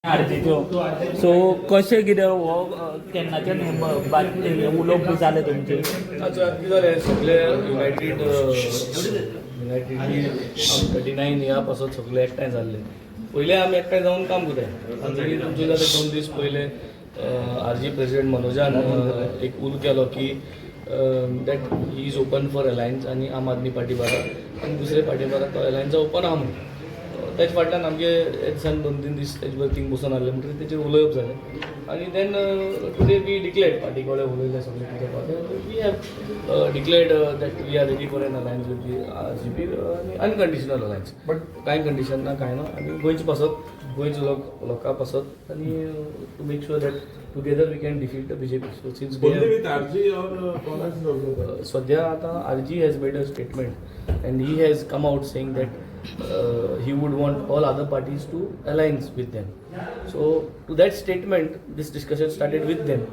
आरतीच्यो so कशें कितें हो केन्नाच्यान उलोवप बी जालें तुमचे कितें जालें सगळे युनायटेड 39 या पासून सगळे एकठांय जाल्ले. पयले आमी एकठांय जावन काम करता आनी तुमचे जाता 2 दीस पयले आरजी प्रेसिडेंट मनोजान एक उलो केलो की that he is open for alliance आनी आम आदमी पार्टी बारा आनी दुसरे पार्टी बारा तो अलायन्सा ओपन आहा म्हणून. त्याच फाटल्यान आमगे दिसान 2-3 दीस तेजे बरोबर थिंग बसून आहले म्हणटकीर तेचेर उलोवप जालें आनी then today we declared party कडेन उलयले सगळे कितें we have declared that we are ready for an alliance with the RGP आनी अनकंडिशनल अलायन्स बट कांय कंडिशन ना कांय ना आनी गोंयचे पासत गोंयचे लोकां पासत आनी to make sure that together we can defeat the BJP. So since सद्या आतां RG has made a statement and he has come out saying that he would want all other parties to align with them. So to that statement, this discussion started with them.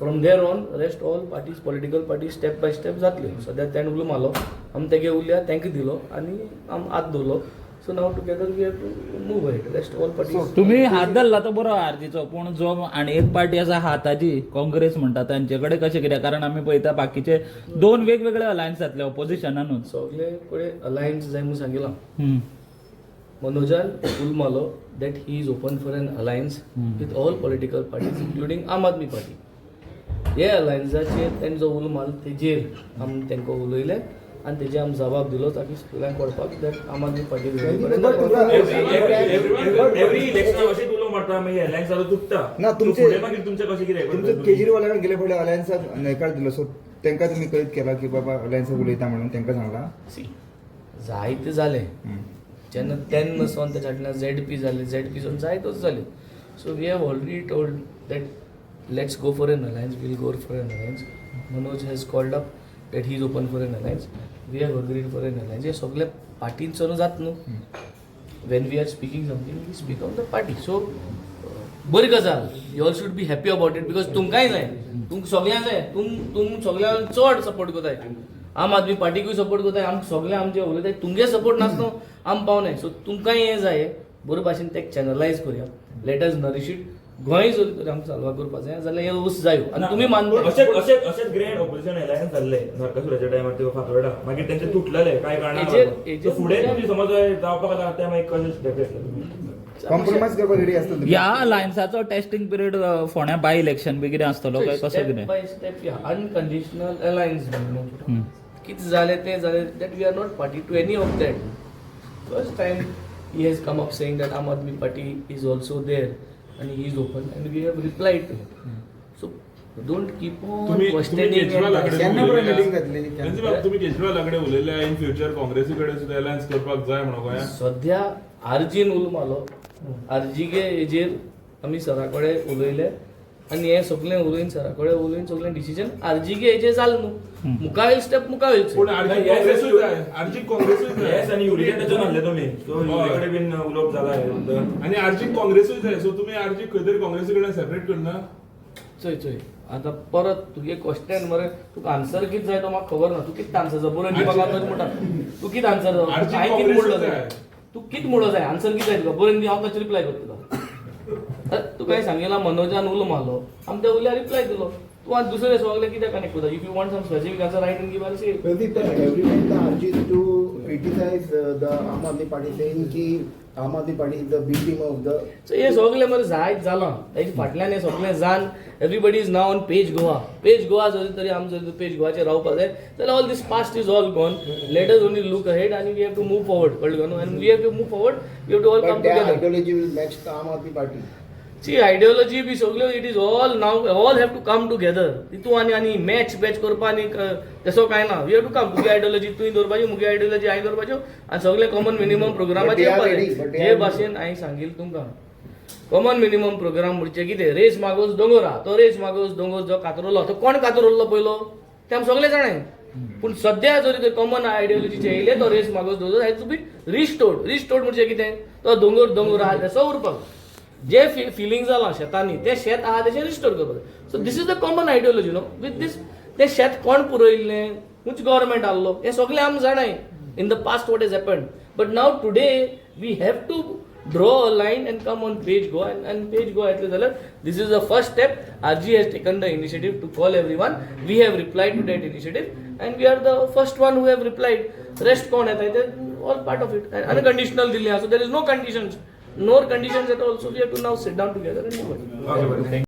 From there on, rest all parties, political parties, step by step जातले. So that then उलो मारलो, आम तेगे उल्या तेंका दिलो आनी आम हात धरलो. So now together we have to move ahead. Rest all parties. तुम्ही हात धरला तो बरो आरजीचो पूण जो आनी एक पार्टी आसा हाताची काँग्रेस म्हणटा तांचे कडेन कशें कितें कारण आमी पळयता बाकीचे दोन वेगवेगळे अलायन्स जातले ऑपोजिशनानूच सगळे कडेन अलायन्स जाय म्हणून सांगिलां. मनोजान उलो मारलो that he is open for an alliance with all political parties including Aam Aadmi party. हे अलायन्साचेर तेंचो जो उलो मारलो तेजेर आमी तेंका उलयले आनी तेजे आमी जबाब दिलो ताकी सगळ्यांक कळपाक that Aam Aadmi party every election अशें उलो मारता मागीर अलायन्स जालो तुटता ना तुमचे मागीर तुमचें कशें कितें तुमचे केजरीवालान गेले फावटी अलायन्साक न्हयकार दिलो सो तेंका तुमी कळीत केला की बाबा अलायन्साक उलयता म्हणून तेंका सांगला सी जायते जालें जेन्ना 10 नसून तेच्या फाटल्यान झेडपी जाले झेडपी सून जायतोच जाल्यो. So we have already told that let's go for an alliance will go for an alliance. Manoj has called up that he is open for an alliance we have agreed for an alliance. हे सगळे पार्टींचो जात न्हू. When we are speaking something we speak on the party. So बरी गजाल you all should be happy about it because तुमकांय जाय तुमकां सगळ्यांक जाय तुम सगळ्यांक चड सपोर्ट करताय. आम आदमी पार्टीकूय सपोर्ट करताय आम सगळे आमचे उलयताय तुमगे सपोर्ट नासलो आम पावनाय. सो तुमकांय हें जाय बरे भाशेन तें चॅनलायज करुया. Let us nourish it. Goa जर तर आमकां चालवा करपा जाय जाल्यार हे उस जायो आनी तुमी मानता अशेंच ग्रँड ऑपोजिशन अलायन्स जाल्ले नरकासुराच्या टायमार ते फातोर्डा मागीर तेंचे तुटलेले कांय कारणां फुडें तुमी समज जावपाक लागता तें मागीर कशें कॉम्प्रोमाइज करपाक रेडी आसता तुमी. ह्या अलायन्साचो टेस्टिंग पिरियड फोंड्या बाय इलेक्शन बी कितें आसतलो काय कसो स्टेप कितें बाय स्टेप अनकंडिशनल अलायन्स कितें जालें तें जालें that we are not party to any of that. First time he has come up saying that Aam Aadmi Party is also there and he is open and we have replied to it. So don't keep on questioning. तुम्ही केजरीवालाकडे उलयल्या in future काँग्रेसी कडेन सुद्धा alliance करपाक जाय म्हणून गोंयांत सध्या आरजीन उलो मारलो आरजीगे हेजेर आमी सरा कडेन उलयले आनी हे सगळें उलयन सरा कडेन उलयन सगळें डिसिजन आरजीगे हेजेर जालें न्हू. मुखावेल स्टेप मुखावेल पूण आरजी काँग्रेसूय जाय आरजी काँग्रेसूय जाय येस आनी युरिया तेजून हाडले तुमी सो युरिया कडेन बीन उलोवप जाला आनी आरजी काँग्रेसूय जाय. सो तुमी आरजी खंय तरी काँग्रेसी कडेन सेपरेट करना चोय चोय आतां परत तुगे क्वेश्चन मरे तुका आन्सर कितें जाय तो म्हाका खबर ना. तूं कितें आन्सर जाय बरोवन दिवपाक लागलो म्हणटा तूं कितें आन्सर जाय हांवें कितें म्हणलो जाय तूं कितें म्हणलो जाय आन्सर कितें जाय तुका बरोवन दी हांव ताचेर रिप्लाय करता तुका. तुका सांगिलां मनोजान उलो मारलो आमी त्या उल्या रिप्लाय दिलो. तूं आज दुसरे सगळे कित्याक कनेक्ट करता. If you want some specific answer right and give answer. Everyone the RG to criticize the Aam Aadmi Party saying कि Aam Aadmi Party is the B team of the. So हे सगळे मरे जायत जालां हेजे फाटल्यान हे सगळें जान everybody is now on page Goa. Page Goa जरी तरी आमी जर पेज गोवाचेर रावपाक जाय जाल्यार all this past is all gone. Let us only look ahead आनी we have to move forward. कळ्ळें न्हू. आनी we have to move forward we have to all come But their together. ideology will match the Aam Aadmi Party. See ideology बी सगळ्यो it is all now all have to come together. तितू आनी match करपा आनी तसो कांय ना. We have to कम तुगे आयडियोलॉजी तुवें दवरपाची मुगे आयडियोलॉजी हांवें दवरपाच्यो आनी सगळे कॉमन मिनिमम प्रोग्रामाचेर येवपाचें. जे भाशेन हांवें सांगिल्लें तुमकां कॉमन मिनिमम प्रोग्राम म्हणचे कितें रेस मागोस दोंगोरा. तो रेस मागोस दोंगोस जो कातरलो तो कोण कातरलो पयलो तें आमी सगळे जाणाय. पूण सद्या जरी कॉमन आयडियोलॉजीचे येयले तो रेस मागोस दोंगोर हॅज टू बी रिस्टोर्ड म्हणजे कितें तो दोंगोर आहा तेसो उरपाक. जे फिलिंग जाला शेतांनी ते शेत आहा तेचे रिस्टोर करपाक. So this is the common ideology no. With this ते शेत कोण पुरयल्लें हुंच गव्हर्मेंट आहलो हे सगळे आमी जाणाय in the past what is happened. But now today we have to draw a line and come on page go and page go at the this is the first step. RG has taken the initiative to call everyone. We have replied to that initiative and we are the first one who have replied. Rest kaun hai? They're all part of it. And unconditional dil hai. So there is no conditions at all. So we have to now sit down together and move it. Okay, buddy.